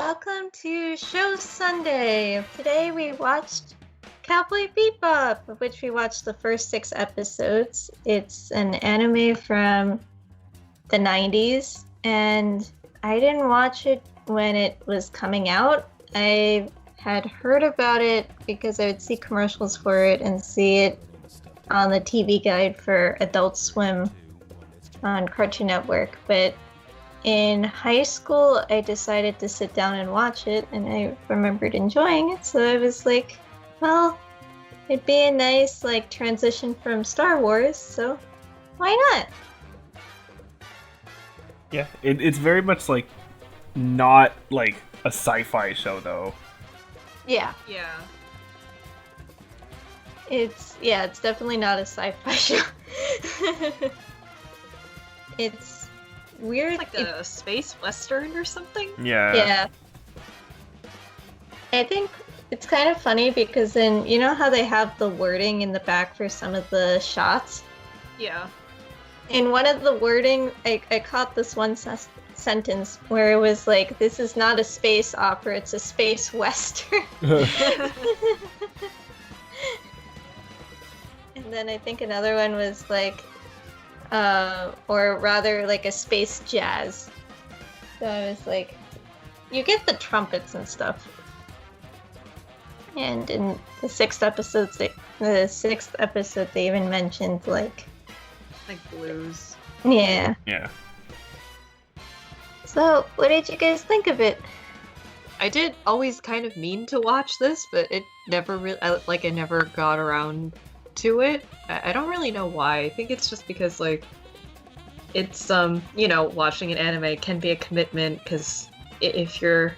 welcome to Show Sunday. Today we watched Cowboy Bebop, of which we watched the first 6 episodes. It's an anime from the 90s, and I didn't watch it when it was coming out. I had heard about it because I would see commercials for it and see it on the TV guide for Adult Swim on Cartoon Network, but in high school, I decided to sit down and watch it, and I remembered enjoying it, so I was like, well, it'd be a nice, transition from Star Wars, so why not? Yeah, it's very much, not, a sci-fi show, though. Yeah. Yeah. It's definitely not a sci-fi show. It's weird. It's like a space western or something? Yeah. Yeah. I think it's kind of funny because then, you know how they have the wording in the back for some of the shots? Yeah. In one of the wording, I caught this one sentence where it was like, this is not a space opera, it's a space western. And then I think another one was like, or rather like a space jazz. So I was like, you get the trumpets and stuff. And in the sixth episode, they even mentioned like blues. Yeah. Yeah. So, what did you guys think of it? I did always kind of mean to watch this, but it never really, I never got around to it. I don't really know why. I think it's just because, it's, watching an anime can be a commitment, because if you're,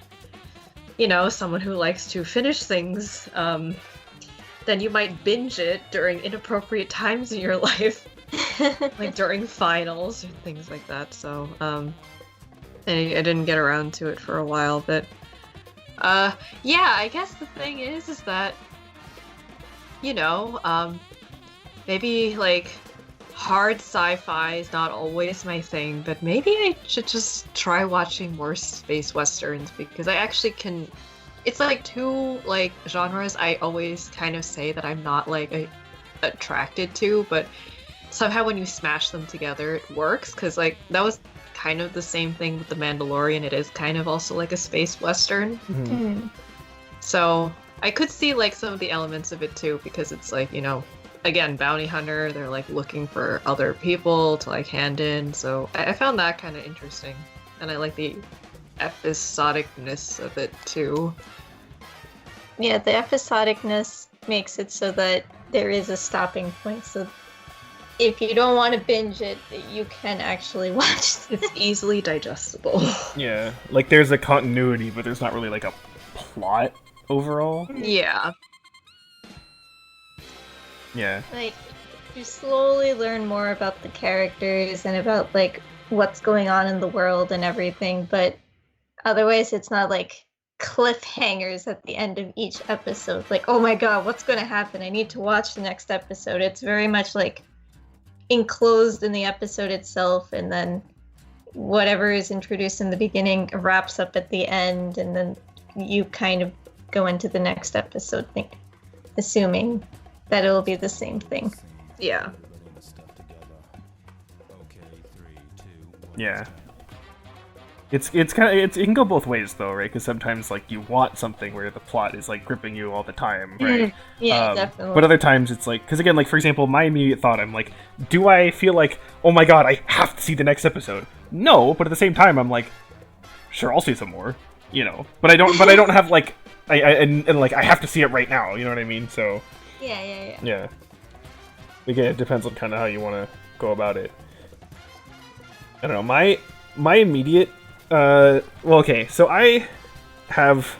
someone who likes to finish things, then you might binge it during inappropriate times in your life. Like during finals or things like that, so, I didn't get around to it for a while, but, yeah, I guess the thing is that, maybe, hard sci-fi is not always my thing, but maybe I should just try watching more space westerns, because I actually can... It's, two, genres I always kind of say that I'm not, attracted to, but somehow when you smash them together, it works, because, that was kind of the same thing with The Mandalorian. It is kind of also, a space western. Mm. So, I could see, some of the elements of it, too, because it's, again, bounty hunter, they're, looking for other people to, hand in, so I found that kind of interesting. And I like the episodicness of it, too. Yeah, the episodicness makes it so that there is a stopping point, so if you don't want to binge it, you can actually watch it. It's easily digestible. Yeah, there's a continuity, but there's not really, a plot overall. Yeah. Yeah. You slowly learn more about the characters and about, what's going on in the world and everything, but otherwise it's not, cliffhangers at the end of each episode. Oh my god, what's going to happen? I need to watch the next episode. It's very much, enclosed in the episode itself, and then whatever is introduced in the beginning wraps up at the end, and then you kind of go into the next episode assuming that it'll be the same thing. Yeah. Yeah. It can go both ways though, right? Because sometimes you want something where the plot is gripping you all the time, right? Yeah, definitely. But other times it's because again, for example, my immediate thought, I'm do I feel oh my god, I have to see the next episode? No, but at the same time, I'm sure, I'll see some more, But I don't. But I don't have I have to see it right now. You know what I mean? So. Yeah. Yeah. Again, it depends on kind of how you want to go about it. I don't know. My immediate. Okay. So I have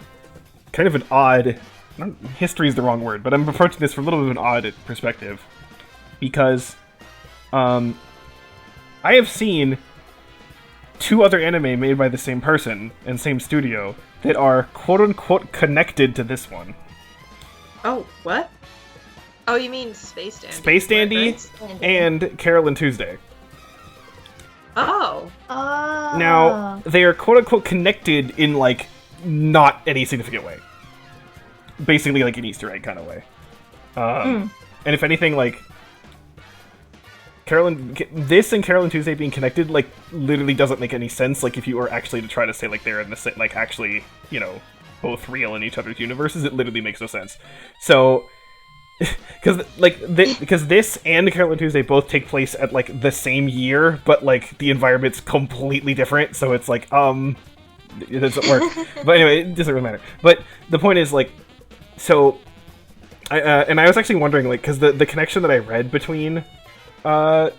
kind of an odd. History is the wrong word, but I'm approaching this from a little bit of an odd perspective because, I have seen 2 other anime made by the same person and same studio that are quote unquote connected to this one. Oh, what? Oh, you mean Space Dandy? Space Dandy and Carol and Tuesday. Oh. Oh. Now, they are quote-unquote connected in, not any significant way. Basically, like an Easter egg kind of way. And if anything, like this and Carol and Tuesday being connected, like, literally doesn't make any sense. Like, if you were actually to try to say like they're in the like actually, you know, both real in each other's universes, it literally makes no sense. So, because this and Carol and Tuesday both take place at like the same year, but like the environment's completely different. So it's like it doesn't work. But anyway, it doesn't really matter. But the point is, like, so I was actually wondering, like, because the connection that I read between Cowboy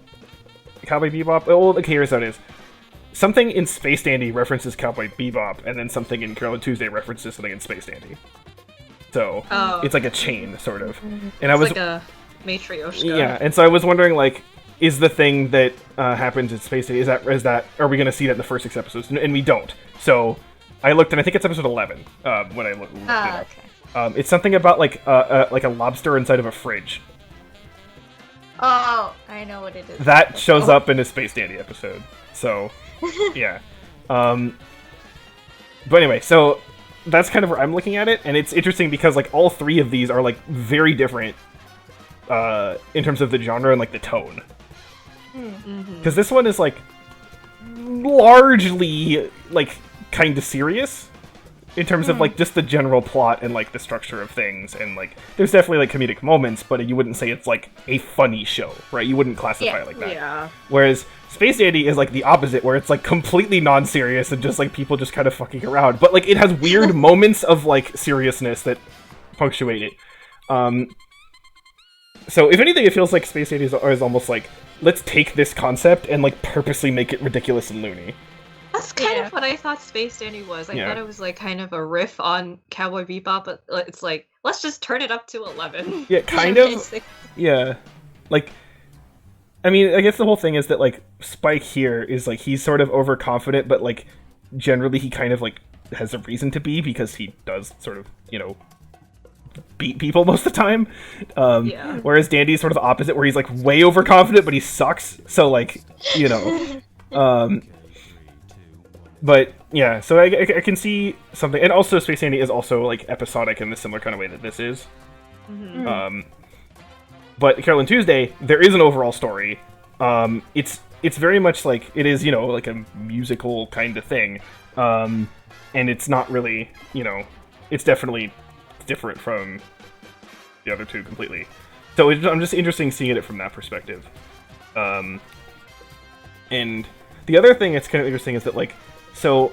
Bebop, well, okay, here's how it is. Something in Space Dandy references Cowboy Bebop, and then something in Carol and Tuesday references something in Space Dandy. So it's like a chain, sort of. And it's like a matryoshka. Yeah, and so I was wondering, like, is the thing that happens in Space Dandy, is that are we going to see that in the first 6 episodes? And we don't. So I looked, and I think it's episode 11 when I looked it up. Okay. It's something about like a lobster inside of a fridge. Oh, I know what it is. That shows up in a Space Dandy episode. So, yeah. But anyway, so that's kind of where I'm looking at it, and it's interesting because like all 3 of these are like very different in terms of the genre and like the tone. Because this one is like largely like kind of serious in terms of like just the general plot and like the structure of things, and like there's definitely like comedic moments, but you wouldn't say it's like a funny show, right? You wouldn't classify it like that. Yeah. Whereas Space Dandy is like the opposite, where it's like completely non-serious and just like people just kind of fucking around, but like it has weird moments of like seriousness that punctuate it. So if anything, it feels like Space Dandy is almost like, let's take this concept and like purposely make it ridiculous and loony. That's kind of what I thought Space Dandy was. I thought it was like kind of a riff on Cowboy Bebop, but it's like, let's just turn it up to 11. Yeah, kind of. Yeah. Like, I mean, I guess the whole thing is that like Spike here is like, he's sort of overconfident, but like generally he kind of like has a reason to be, because he does sort of, you know, beat people most of the time. Whereas Dandy's sort of the opposite, where he's like way overconfident, but he sucks. So like, you know, but yeah, so I can see something, and also Space Dandy is also like episodic in the similar kind of way that this is. But Carol and Tuesday, there is an overall story. It's very much like, it is, you know, like a musical kind of thing, and it's not really, you know, it's definitely different from the other 2 completely. So I'm just interested seeing it from that perspective. And the other thing that's kind of interesting is that, like, so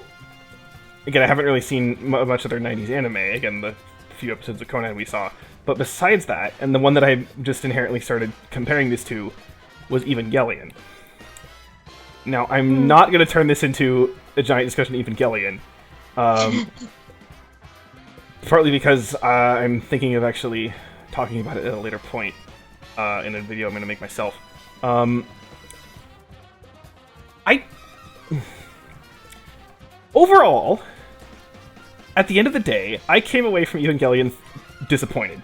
again, I haven't really seen much of their 90s anime, again, the few episodes of Conan we saw, but besides that, and the one that I just inherently started comparing this to was Evangelion. Now, I'm not going to turn this into a giant discussion of Evangelion, partly because I'm thinking of actually talking about it at a later point in a video I'm going to make myself. Overall, at the end of the day, I came away from Evangelion disappointed.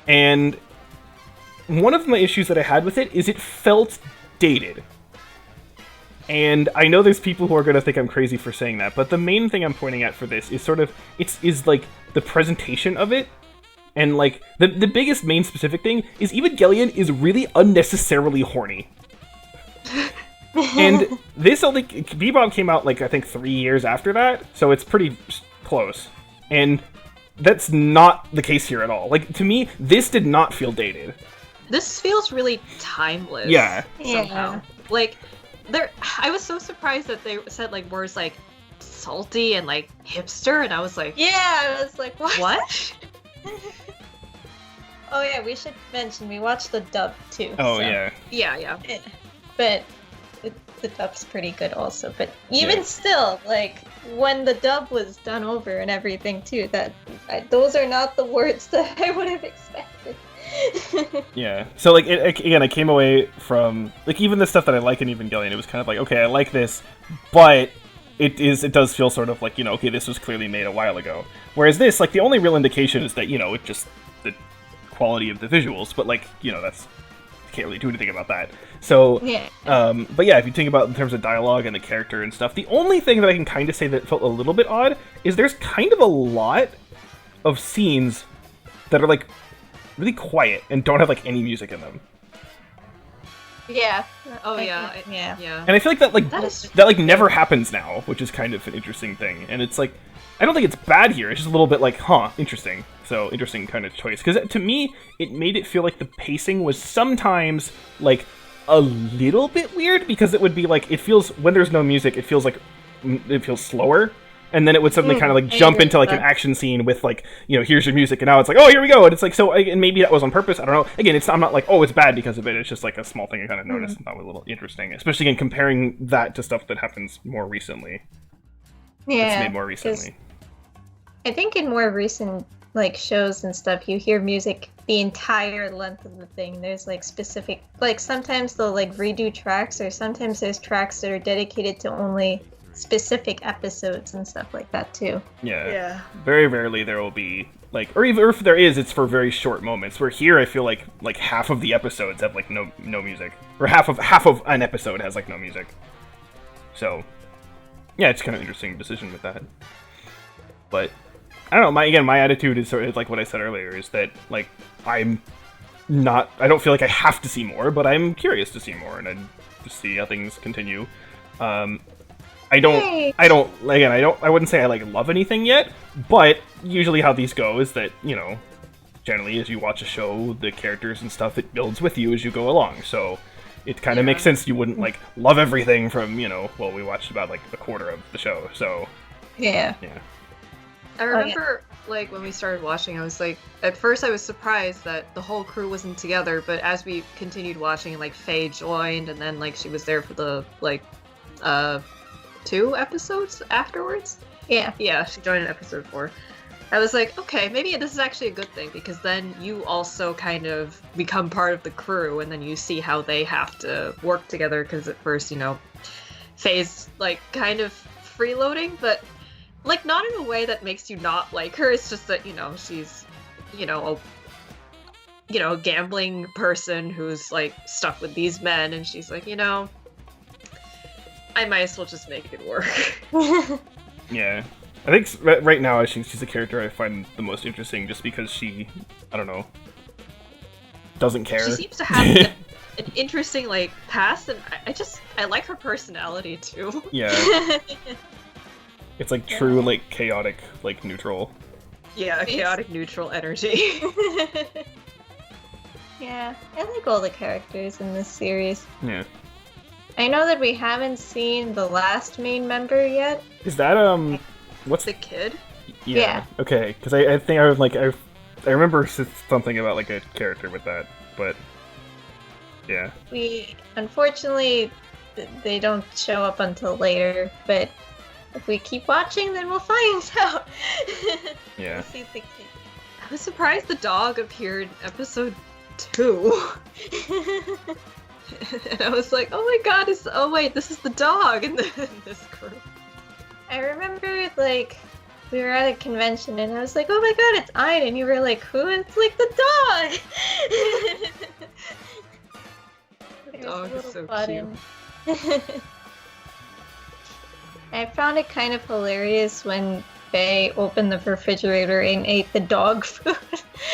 And one of my issues that I had with it is it felt dated. And I know there's people who are going to think I'm crazy for saying that, but the main thing I'm pointing at for this is sort of, is like the presentation of it. And like, the biggest main specific thing is Evangelion is really unnecessarily horny. And this only, Bebop came out like, I think 3 years after that, so it's pretty close. And that's not the case here at all. Like, to me, this did not feel dated. This feels really timeless. Yeah. Somehow. Like, I was so surprised that they said like words like salty and like hipster, and I was like, yeah, I was like, what? Oh yeah, we should mention we watched the dub too. Oh so. Yeah. But the dub's pretty good also. But even still, like when the dub was done over and everything too, those are not the words that I would have expected. Yeah. So like again, I came away from like even the stuff that I like in Evangelion, it was kind of like, okay, I like this, but it does feel sort of like, you know, okay, this was clearly made a while ago. Whereas this, like, the only real indication is that, you know, it just the quality of the visuals, but like, you know, that's can't really do anything about that. So, Yeah. but yeah, if you think about in terms of dialogue and the character and stuff, the only thing that I can kind of say that felt a little bit odd is there's kind of a lot of scenes that are like really quiet and don't have like any music in them. Yeah. Oh yeah, Yeah. And I feel like that That is- never happens now, which is kind of an interesting thing. And it's like, I don't think it's bad here. It's just a little bit like, huh, interesting. So interesting kind of choice, because to me it made it feel like the pacing was sometimes like a little bit weird, because it would be like, it feels, when there's no music, it feels slower. And then it would suddenly kind of like jump into like an action scene with like, you know, here's your music, and now it's like, oh, here we go. And it's like, so, and maybe that was on purpose. I don't know. Again, I'm not like, oh, it's bad because of it. It's just like a small thing I kind of noticed and thought was a little interesting, especially again comparing that to stuff that happens more recently. Yeah. It's made more recently. I think in more recent like shows and stuff, you hear music the entire length of the thing. There's like specific, like sometimes they'll like redo tracks, or sometimes there's tracks that are dedicated to only specific episodes and stuff like that too. Yeah. Very rarely there will be like, or even if there is, it's for very short moments. Where here I feel like half of the episodes have like no music, or half of an episode has like no music. So yeah, it's kind of an interesting decision with that. But I don't know. My attitude is sort of like what I said earlier, is that like I don't feel like I have to see more, but I'm curious to see more and I just see how things continue. I wouldn't say I like love anything yet, but usually how these go is that, you know, generally as you watch a show, the characters and stuff, it builds with you as you go along. So it kind of makes sense you wouldn't like love everything from, you know, well, we watched about like a quarter of the show. So Yeah. I remember, like, when we started watching, I was like, at first I was surprised that the whole crew wasn't together, but as we continued watching, like, Faye joined, and then, like, she was there for the, like, 2 episodes afterwards? Yeah. Yeah, she joined in episode 4. I was like, okay, maybe this is actually a good thing, because then you also kind of become part of the crew, and then you see how they have to work together, because at first, you know, Faye's, like, kind of freeloading, but like, not in a way that makes you not like her. It's just that, you know, she's, you know, a gambling person who's, like, stuck with these men, and she's like, you know, I might as well just make it work. yeah, I think right now she's a character I find the most interesting, just because she, I don't know, doesn't care. She seems to have an interesting, like, past, and I like her personality too. Yeah. It's like true, like, chaotic, like, neutral. Yeah, chaotic neutral energy. Yeah, I like all the characters in this series. Yeah. I know that we haven't seen the last main member yet. Is that, what's the kid? Yeah. Okay, because I think I was like, I remember something about, like, a character with that, but yeah. Unfortunately, they don't show up until later, but if we keep watching, then we'll find out. Yeah. We'll see the kid. I was surprised the dog appeared in episode 2. And I was like, oh my god, this is the dog in this group. I remember, like, we were at a convention and I was like, oh my god, it's Ein, and you were like, who? It's like the dog! The dog is so button. Cute. I found it kind of hilarious when Faye opened the refrigerator and ate the dog food.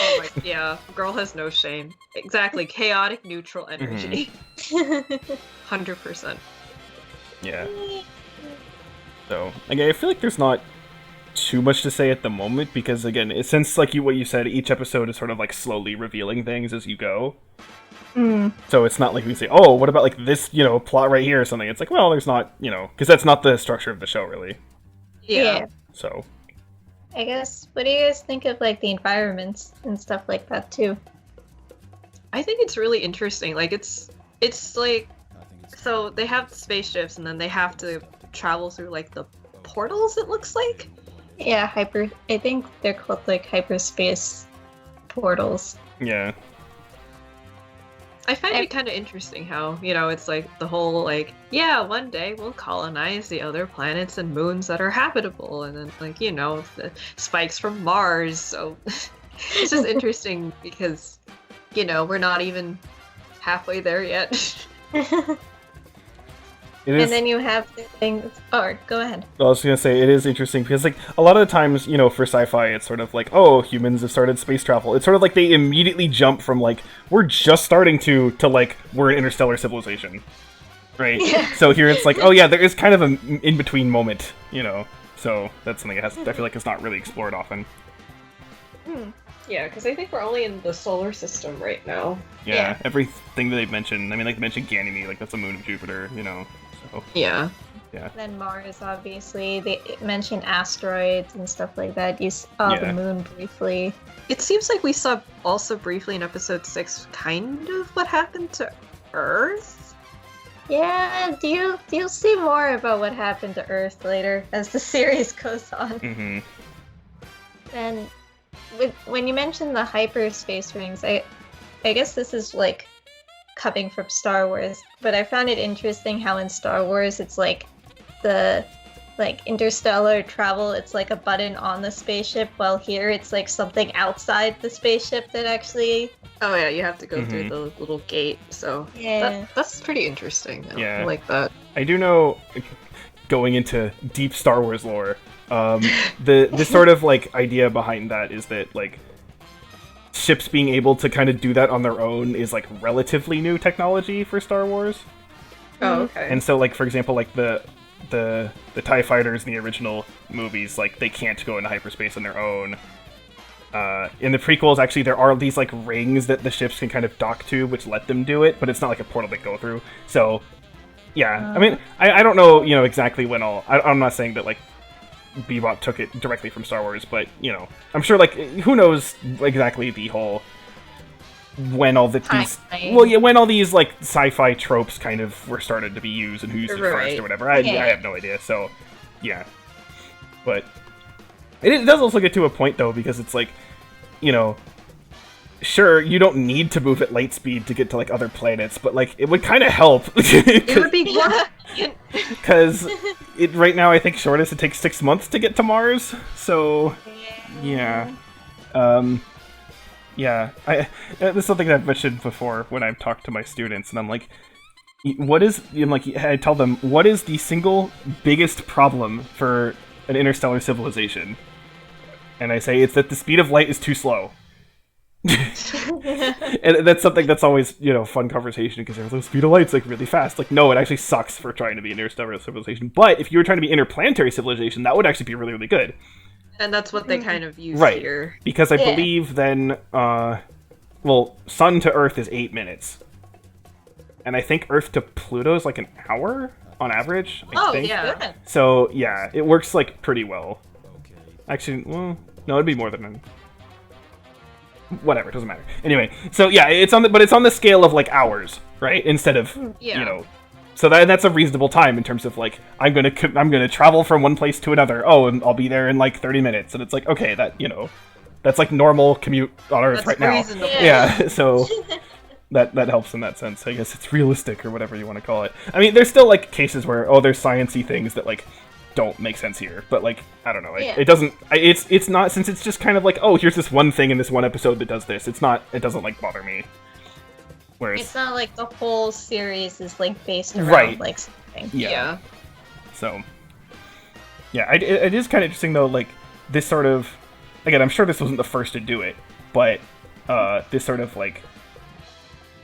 Oh my, yeah, girl has no shame. Exactly, chaotic neutral energy. 100%. Yeah. So, again, I feel like there's not too much to say at the moment, because, again, since, like, what you said, each episode is sort of, like, slowly revealing things as you go. So it's not like we say, oh, what about, like, this, you know, plot right here or something. It's like, well, there's not, you know, because that's not the structure of the show, really. Yeah. So. I guess, what do you guys think of, like, the environments and stuff like that, too? I think it's really interesting. Like, it's like, so they have spaceships and then they have to travel through, like, the portals, it looks like? Yeah, I think they're called, like, hyperspace portals. Yeah. I find it kind of interesting how, you know, it's like the whole, like, yeah, one day we'll colonize the other planets and moons that are habitable, and then, like, you know, the spikes from Mars, so it's just interesting because, you know, we're not even halfway there yet. It is, And then you have the thing. Oh, go ahead. I was gonna say, it is interesting because, like, a lot of the times, you know, for sci-fi, it's sort of like, oh, humans have started space travel. It's sort of like they immediately jump from, like, we're just starting to, like, we're an interstellar civilization. Right? Yeah. So here it's like, oh yeah, there is kind of an in-between moment, you know? So that's something that I feel like it's not really explored often. Yeah, because I think we're only in the solar system right now. Yeah, everything that they've mentioned, I mean, like, they mentioned Ganymede, like, that's a moon of Jupiter, you know? So, Yeah. Then Mars, obviously. They mention asteroids and stuff like that. You saw Yeah. the moon briefly. It seems like we saw also briefly in episode 6 kind of what happened to Earth. Yeah, you'll see more about what happened to Earth later as the series goes on. mm-hmm. And when you mention the hyperspace rings, I guess this is like coming from Star Wars, but I found it interesting how in Star Wars it's like the interstellar travel, it's like a button on the spaceship, while here it's like something outside the spaceship that actually. Oh yeah, you have to go through the little gate, so Yeah. that's pretty interesting. Yeah. I like that. I do know, going into deep Star Wars lore, the sort of, like, idea behind that is that, like, ships being able to kind of do that on their own is, like, relatively new technology for Star Wars. Oh, okay. And so, like, for example, like, the TIE fighters in the original movies, like, they can't go into hyperspace on their own. In the prequels, actually, there are these, like, rings that the ships can kind of dock to, which let them do it, but it's not like a portal they go through. So, yeah. I mean, I don't know, you know, exactly when I'm not saying that, like, Bebop took it directly from Star Wars, but, you know, I'm sure, like, who knows exactly the whole when all when all these, like, sci-fi tropes kind of were started to be used and who used it first or whatever. I have no idea. So, yeah. But it does also get to a point, though, because it's like, you know, sure, you don't need to move at light speed to get to, like, other planets, but, like, it would kind of help. It would be Because right now, I think shortest, it takes 6 months to get to Mars. So, yeah. Yeah, this is something that I've mentioned before when I've talked to my students, and I'm like, I tell them, what is the single biggest problem for an interstellar civilization? And I say, it's that the speed of light is too slow. And that's something that's always, you know, fun conversation, because the speed of light's, like, really fast. Like, no, it actually sucks for trying to be an interstellar civilization. But if you were trying to be interplanetary civilization, that would actually be really, really good. And that's what they kind of use here. Because I believe then, Sun to Earth is 8 minutes. And I think Earth to Pluto is like an hour on average. I think. Yeah. So, yeah, it works, like, pretty well. Actually, well, no, it'd be more than... Whatever, it doesn't matter. Anyway, so yeah, it's on the scale of, like, hours, right? Instead of, you know... So that's a reasonable time in terms of, like, I'm gonna travel from one place to another. Oh, and I'll be there in, like, 30 minutes. And it's like, okay, that, you know, that's, like, normal commute on Earth right now. Yeah, so that helps in that sense. I guess it's realistic or whatever you want to call it. I mean, there's still, like, cases where, there's science-y things that, like, don't make sense here. But, like, I don't know. It doesn't... It's not... Since it's just kind of like, oh, here's this one thing in this one episode that does this. It's not... It doesn't, like, bother me. Whereas, it's not like the whole series is, like, based around like something. Yeah. So, yeah, it is kind of interesting, though, like, this sort of... Again, I'm sure this wasn't the first to do it, but this sort of, like,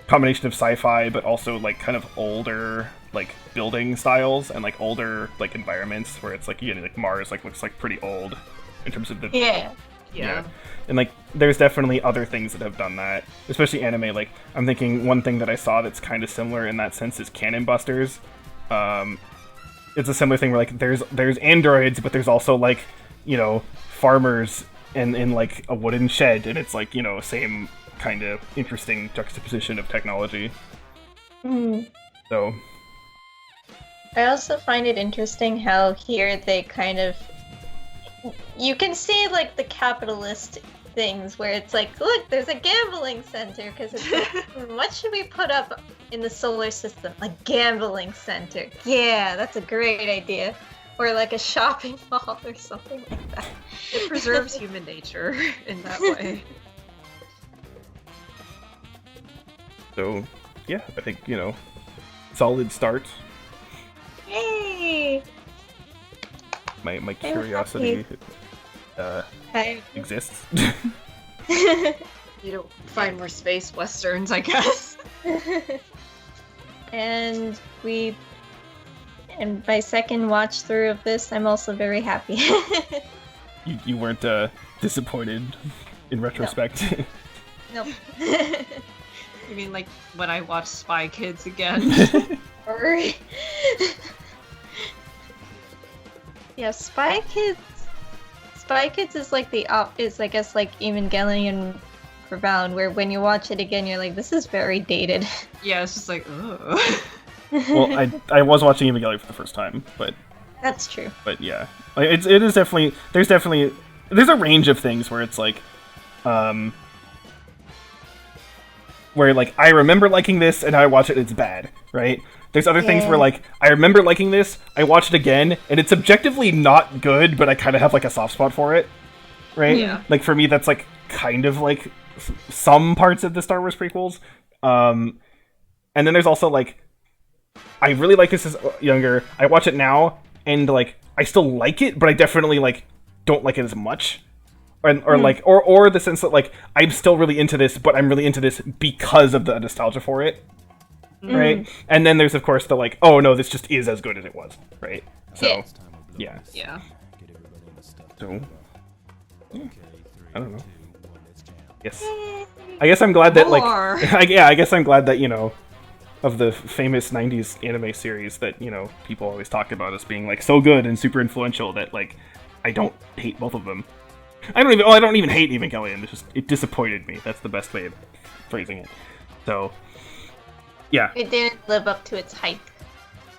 combination of sci-fi, but also, like, kind of older, like, building styles and, like, older, like, environments where it's, like, you know, like, Mars, like, looks, like, pretty old in terms of the... Yeah. And, like, there's definitely other things that have done that, especially anime. Like, I'm thinking one thing that I saw that's kind of similar in that sense is Cannon Busters. It's a similar thing where, like, there's androids, but there's also, like, you know, farmers in like, a wooden shed, and it's, like, you know, same kind of interesting juxtaposition of technology. So... I also find it interesting how here they kind of... You can see, like, the capitalist things where it's like, look, there's a gambling center, because it's like, what should we put up in the solar system? A gambling center. Yeah, that's a great idea. Or like a shopping mall or something like that. It preserves human nature in that way. So, yeah, I think, solid start. Yay! My curiosity exists. You don't find more space westerns, I guess. And my second watch through of this, I'm also very happy. You weren't disappointed in retrospect. Nope. You mean like when I watched Spy Kids again? Yeah, Spy Kids. Spy Kids is like is I guess like Evangelion Rebound, where when you watch it again, you're like, this is very dated. Yeah, it's just like, ugh. Well, I was watching Evangelion for the first time, but That's true. But yeah, like it is definitely there's a range of things where it's like, where like I remember liking this and I watch it, it's bad, right? There's other things where like I remember liking this, I watch it again, and it's objectively not good, but I kind of have like a soft spot for it, right? Yeah. Like for me, that's like kind of like some parts of the Star Wars prequels, and then there's also like I really like this as younger. I watch it now, and like I still like it, but I definitely like don't like it as much. Or the sense that like I'm still really into this, but I'm really into this because of the nostalgia for it, right? And then there's of course the like, oh no, this just is as good as it was, right? So, yeah. So, I don't know. Yes, I guess I'm glad that like, I guess I'm glad that of the famous '90s anime series that people always talk about as being like so good and super influential that like I don't hate both of them. I don't even hate Evangelion. It disappointed me. That's the best way of phrasing it. So, yeah. It didn't live up to its hype,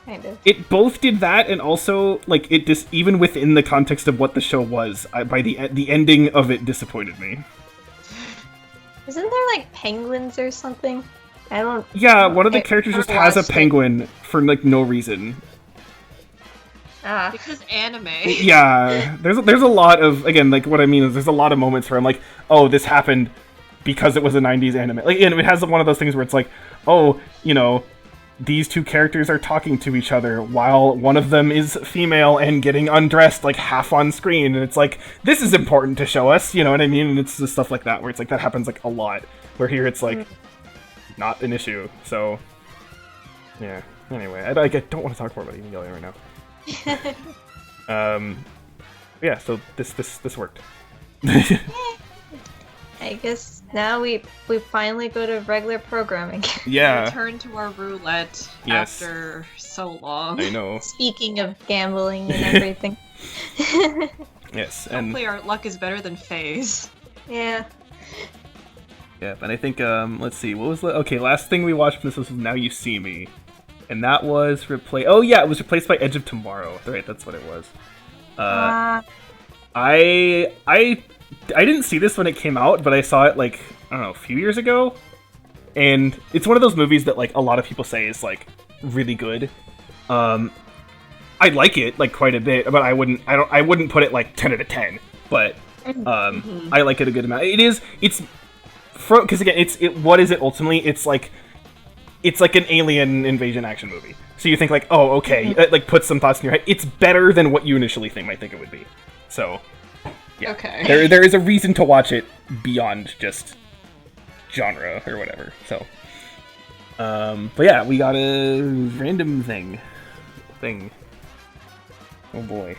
kind of. It both did that, and also like even within the context of what the show was, by the ending of it disappointed me. Isn't there like penguins or something? I don't. Yeah, one of the characters just has a penguin for like no reason. Because anime. Yeah, there's a lot of, again, like what I mean is there's a lot of moments where I'm like, oh, this happened because it was a '90s anime. Like, and it has one of those things where it's like, oh, these two characters are talking to each other while one of them is female and getting undressed like half on screen, and it's like, this is important to show us, you know what I mean? And it's just stuff like that where it's like that happens like a lot. Where here it's like not an issue. So yeah. Anyway, I don't want to talk more about Evangelion right now. Yeah, so this worked. I guess now we finally go to regular programming. Yeah. Return to our roulette after so long. I know. Speaking of gambling and everything. Yes, and hopefully our luck is better than Faye's. Yeah. Yeah, but I think let's see, what was last thing we watched from this was Now You See Me. And that was replaced. Oh yeah, it was replaced by Edge of Tomorrow. Right, that's what it was. I didn't see this when it came out, but I saw it like I don't know, a few years ago. And it's one of those movies that like a lot of people say is like really good. I like it like quite a bit, but I wouldn't put it like 10 out of 10. But I like it a good amount. It's because again, what is it ultimately? It's like an alien invasion action movie. So you think like, oh, okay, like put some thoughts in your head. It's better than what you initially might think it would be. So, yeah. Okay. There is a reason to watch it beyond just genre or whatever. So, but yeah, we got a random thing. Oh boy.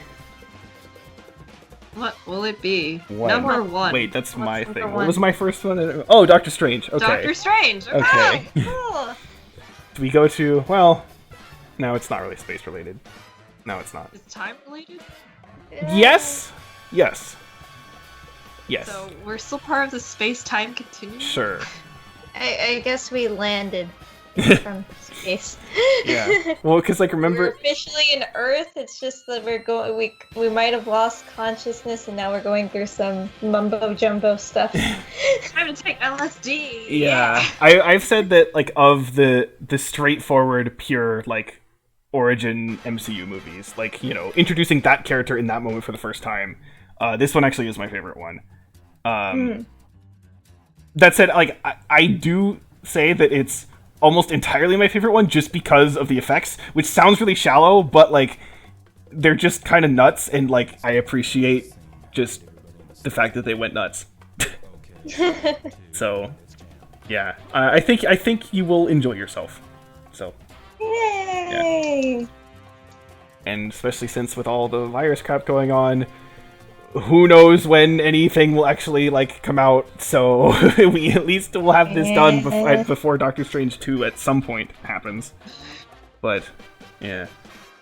What will it be? One. Number one. Wait, that's my thing. one? What was my first one? Oh, Doctor Strange. Okay. Doctor Strange. Okay. Cool. We go to, well, no, it's not really space related. No, it's not. Is it time related? Yes. So we're still part of the space-time continuum? Sure. I guess we landed from space. Yeah. Well, because like remember, we're officially in Earth. It's just that we might have lost consciousness, and now we're going through some mumbo jumbo stuff. Time to take LSD. Yeah. I've said that like of the straightforward, pure like origin MCU movies, like introducing that character in that moment for the first time, this one actually is my favorite one. That said, like I do say that it's almost entirely my favorite one just because of the effects, which sounds really shallow, but like they're just kind of nuts, and like I appreciate just the fact that they went nuts. So, yeah, I think you will enjoy yourself. So, Yay! yeah. And especially since with all the virus crap going on, who knows when anything will actually like come out? So we at least will have this done before Doctor Strange 2 at some point happens. But yeah,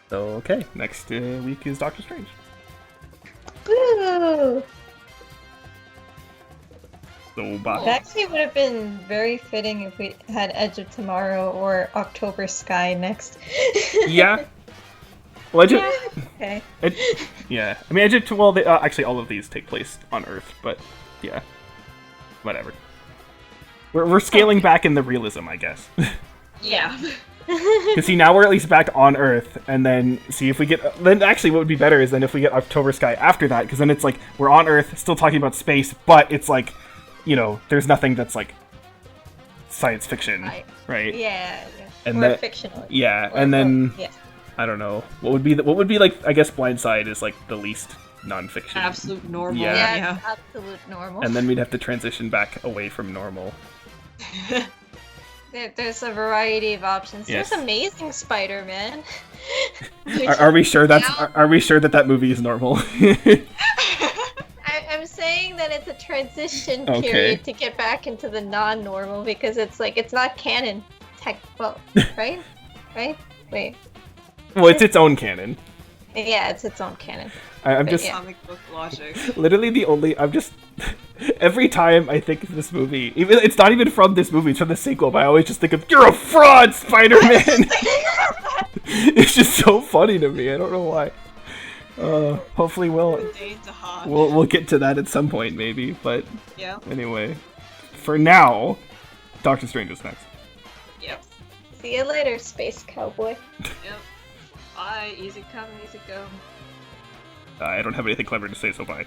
so okay, next week is Doctor Strange. Woo! So bye. It actually would have been very fitting if we had Edge of Tomorrow or October Sky next. Yeah. Well, Okay. yeah. I mean, actually, all of these take place on Earth, but yeah, whatever. We're scaling back in the realism, I guess. Yeah. Because see, now we're at least back on Earth, and then see if we get. Then actually, what would be better is then if we get October Sky after that, because then it's like we're on Earth, still talking about space, but it's like, you know, there's nothing that's like science fiction, right? Yeah. And or that, fictional. Yeah, Or and then both, yeah. I don't know what would be like. I guess Blindside is like the least non-fiction. Absolute normal. Yeah, absolute normal. And then we'd have to transition back away from normal. There's a variety of options. Yes. There's Amazing Spider-Man. Are we sure Are we sure that movie is normal? I'm saying that it's a transition Okay. period to get back into the non-normal because it's like it's not canon. Well, right? Right? Wait. Well, it's its own canon. Yeah, it's its own canon. I'm But just yeah. Comic book logic. literally I'm just every time I think of this movie, even it's not even from this movie, it's from the sequel, but I always just think of "You're a fraud, Spider-Man." It's just so funny to me. I don't know why. Hopefully we'll get to that at some point, maybe. But Yeah. anyway, for now, Doctor Strange is next. Yep. See you later, Space Cowboy. Yep. Bye. Easy come, easy go. I don't have anything clever to say, so bye.